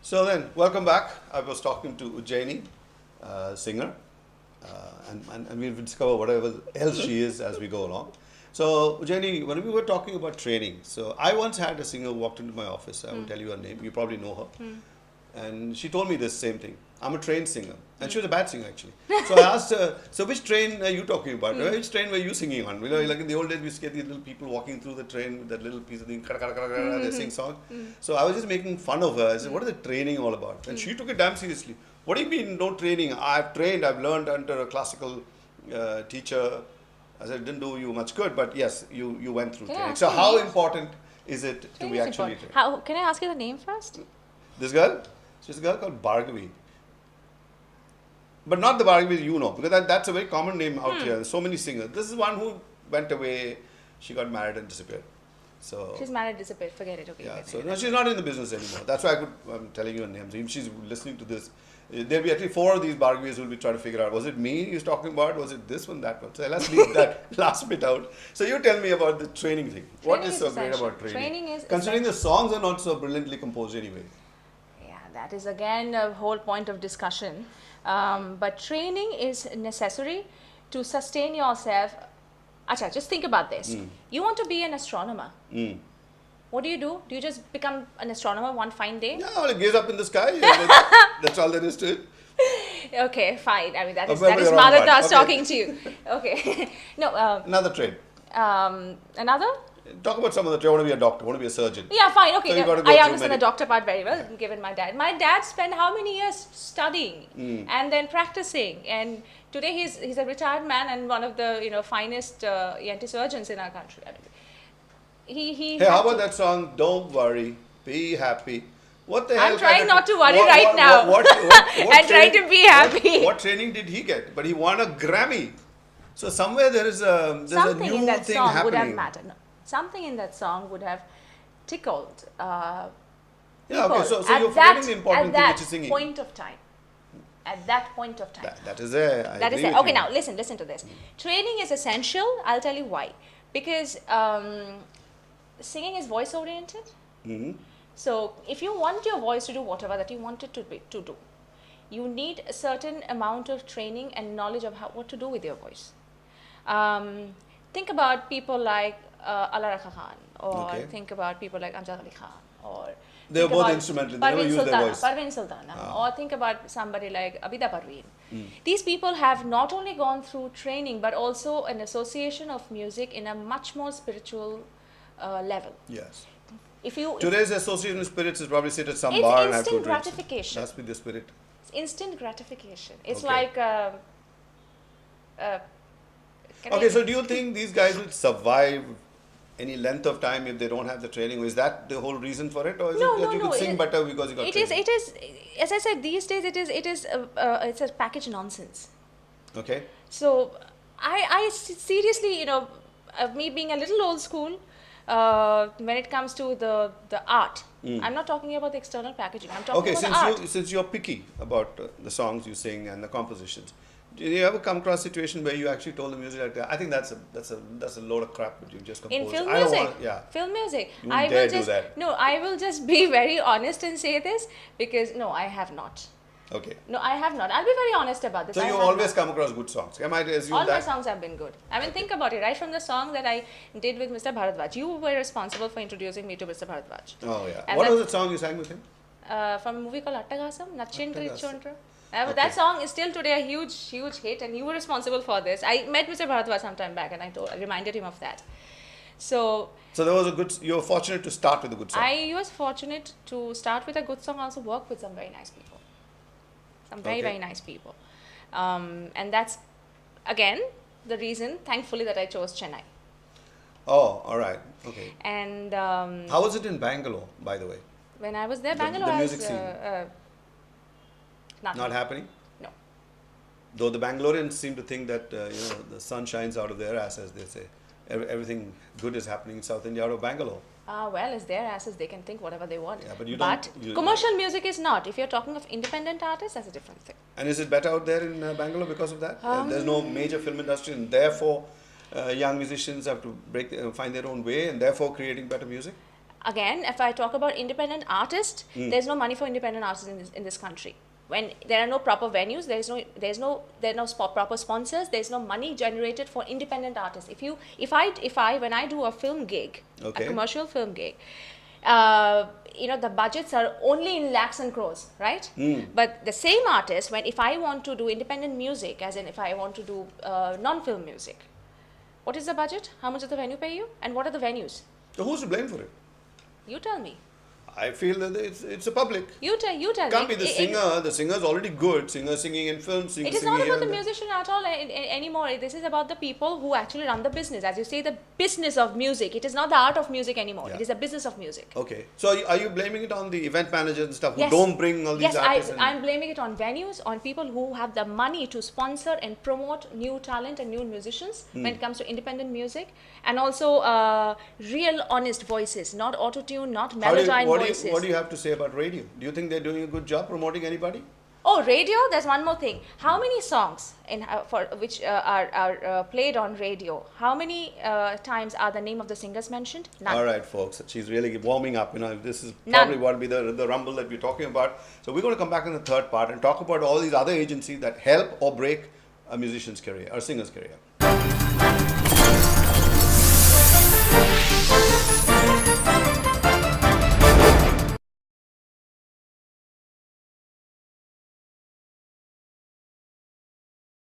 So then, welcome back. I was talking to Ujjaini, singer, and we'll discover whatever else she is as we go along. So Ujjaini, when we were talking about training, so I once had a singer who walked into my office. I won't tell you her name. You probably know her. And she told me this same thing. I'm a trained singer. And she was a bad singer actually. So I asked her, so which train are you talking about? Which train were you singing on? You know, like in the old days, we used to get these little people walking through the train with that little piece of thing, they sing song. So I was just making fun of her. I said, what is the training all about? And she took it damn seriously. What do you mean no training? I've trained, I've learned under a classical teacher. I said, it didn't do you much good, but yes, you went through training. So how important is it to be actually trained? How, can I ask you the name first? This girl? She's a girl called Bhargavi. But not the Bhargavi you know, because that's a very common name out here. There's so many singers. This is one who went away, she got married and disappeared. So she's married, disappeared, forget it. Okay. yeah, so no, she's not in the business anymore. That's why I'm telling you her name. So if she's listening to this, there'll be at least 4 of these Bhargavis who will be trying to figure out, was it me he's talking about? Was it this one, that one? So let's leave that last bit out. So you tell me about the training thing. What is so great about training? Training is considering the songs are not so brilliantly composed anyway. That is again a whole point of discussion. But training is necessary to sustain yourself. Acha, just think about this. You want to be an astronomer. What do? Do you just become an astronomer one fine day? No, it gaze up in the sky. That's all there is to it. Okay, fine. I mean, that is Madhadas talking to you. Okay. No. Another trade. Another? Talk about some of the trade. I want to be a doctor. I want to be a surgeon. Yeah, fine. Okay. So I understand the doctor part very well, given my dad. My dad spent how many years studying and then practicing, and today he's a retired man and one of the finest ENT surgeons in our country. I mean, hey, how about that song? Don't worry, be happy. What the hell? I'm trying not to worry right now. I'm trying to be happy. What training did he get? But he won a Grammy. So somewhere there's a new something in that thing song happening. would have mattered. No, something in that song would have tickled yeah. Okay. So you're forgetting the important thing which is singing. At that point of time. That is there. That is there. Okay. Now listen to this. Training is essential. I'll tell you why. Because singing is voice oriented. So if you want your voice to do whatever that you want it to do, you need a certain amount of training and knowledge of what to do with your voice. Think about people like Allah Rakha Khan, or think about people like Amjad Ali Khan, or they were both instrumental. They never used their voice. Parveen Sultana, or think about somebody like Abida Parveen. These people have not only gone through training but also an association of music in a much more spiritual level. Yes. Today's association with spirits is probably sit at some bar and have to drink. Instant gratification. That's with the spirit. It's instant gratification. It's like. Okay, so do you think these guys will survive any length of time if they don't have the training? Is that the whole reason for it, or is it that you could sing better because you got training? It is. As I said, these days it's a package nonsense. Okay. So I seriously, me being a little old school, when it comes to the art, I'm not talking about the external packaging. I'm talking about the art. Since you're picky about the songs you sing and the compositions, did you ever come across a situation where you actually told the music director, I think that's a load of crap that you just composed? In film music, film music. I will just be very honest and say this, because no, I have not. Okay. No, I have not. I'll be very honest about this. So you always come across good songs. Am I to assume all my songs have been good. I mean, think about it. Right from the song that I did with Mr. Bharadwaj, you were responsible for introducing me to Mr. Bharadwaj. Oh yeah. And what was the song you sang with him? From a movie called Attagasam, Nachindra Ichondra. That song is still today a huge hit, and you were responsible for this. I met Mr. Bharadwaj some time back, and I reminded him of that. So there was you were fortunate to start with a good song. I was fortunate to start with a good song, also work with some very nice people. Some very, very nice people. And that's, again, the reason, thankfully, that I chose Chennai. Oh, all right. Okay. And how was it in Bangalore, by the way? When I was there, Bangalore the music scene. Not happening? No. Though the Bangaloreans seem to think that the sun shines out of their ass, as they say. Everything good is happening in South India out of Bangalore. Well, it's their asses, they can think whatever they want. Yeah, but commercial music is not. If you're talking of independent artists, that's a different thing. And is it better out there in Bangalore because of that? There's no major film industry, and therefore young musicians have to find their own way, and therefore creating better music? Again, if I talk about independent artists, there's no money for independent artists in this country. When there are no proper venues, there are no proper sponsors, there's no money generated for independent artists. When I do a film gig, Okay. a commercial film gig, the budgets are only in lakhs and crores, right? But the same artist, if I want to do independent music, as in if I want to do non-film music, what is the budget? How much does the venue pay you? And what are the venues? So who's to blame for it? You tell me. I feel that it's a public. You tell Can't me. be the singer. The singer's already good. Singer singing in films, singer It is singing not here about the and there. musician at all anymore. This is about the people who actually run the business. As you say, the business of music. It is not the art of music anymore. Yeah. It is the business of music. Okay. So are you blaming it on the event managers and stuff who Yes. don't bring all these Yes, artists? I'm blaming it on venues, on people who have the money to sponsor and promote new talent and new musicians when it comes to independent music, and also real honest voices, not auto-tune, not melodyne voices. What do you have to say about radio? Do you think they're doing a good job promoting anybody? Oh, radio, there's one more thing. How many songs which are played on radio, how many times are the name of the singers mentioned? None. All right, folks. She's really warming up. This is None. probably what will be the rumble that we're talking about. So we're going to come back in the third part and talk about all these other agencies that help or break a musician's career, or singer's career.